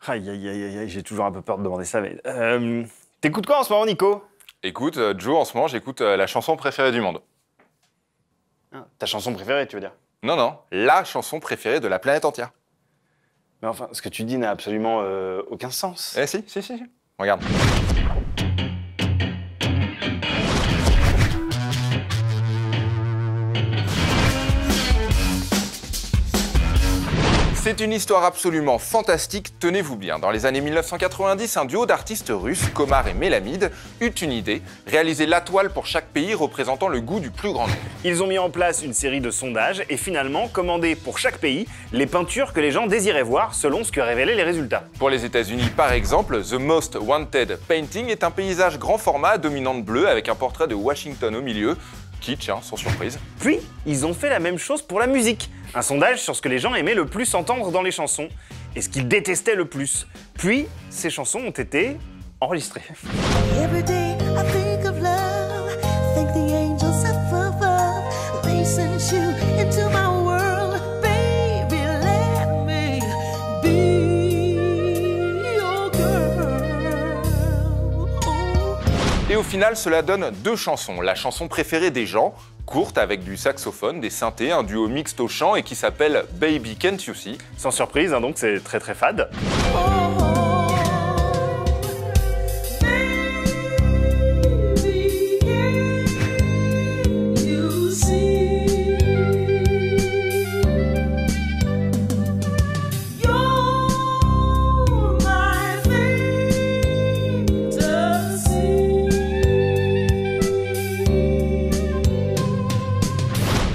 Aïe, aïe, aïe, aïe, j'ai toujours un peu peur de demander ça, mais... T'écoutes quoi en ce moment, Nico? Écoute, Joe, en ce moment, j'écoute la chanson préférée du monde. Ah, ta chanson préférée, tu veux dire? Non, non, la chanson préférée de la planète entière. Mais enfin, ce que tu dis n'a absolument aucun sens. Eh si. Regarde. C'est une histoire absolument fantastique, tenez-vous bien. Dans les années 1990, un duo d'artistes russes, Komar et Mélamide, eut une idée, réaliser la toile pour chaque pays représentant le goût du plus grand nombre. Ils ont mis en place une série de sondages et finalement commandé pour chaque pays les peintures que les gens désiraient voir selon ce que révélaient les résultats. Pour les États-Unis, par exemple, The Most Wanted Painting est un paysage grand format à dominante bleue avec un portrait de Washington au milieu. Kitsch, hein, sans surprise. Puis, ils ont fait la même chose pour la musique. Un sondage sur ce que les gens aimaient le plus entendre dans les chansons et ce qu'ils détestaient le plus. Puis, ces chansons ont été enregistrées. Every day I think of love, thank the angels up above. They sent you into my world, baby, let me be your girl. Et au final, cela donne deux chansons. La chanson préférée des gens, courte avec du saxophone, des synthés, un duo mixte au chant et qui s'appelle Baby Can't You See. Sans surprise, hein, donc c'est très très fade.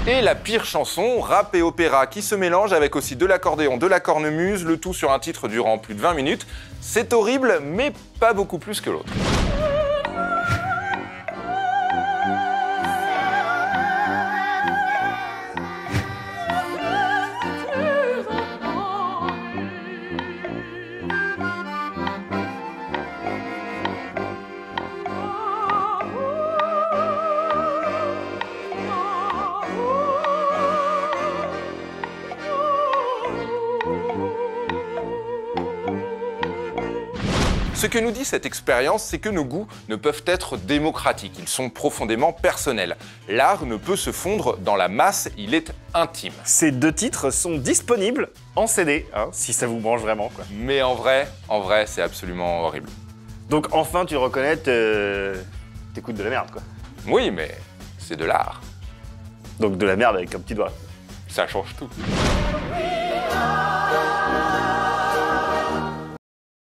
Et la pire chanson, rap et opéra qui se mélangent avec aussi de l'accordéon, de la cornemuse, le tout sur un titre durant plus de 20 minutes. C'est horrible, mais pas beaucoup plus que l'autre. Ce que nous dit cette expérience, c'est que nos goûts ne peuvent être démocratiques, ils sont profondément personnels. L'art ne peut se fondre dans la masse, il est intime. Ces deux titres sont disponibles en CD, hein, si ça vous branche vraiment, quoi. Mais en vrai, c'est absolument horrible. Donc enfin, tu le reconnais, t'écoutes de la merde, quoi. Oui, mais c'est de l'art. Donc de la merde avec un petit doigt. Ça change tout. Oh.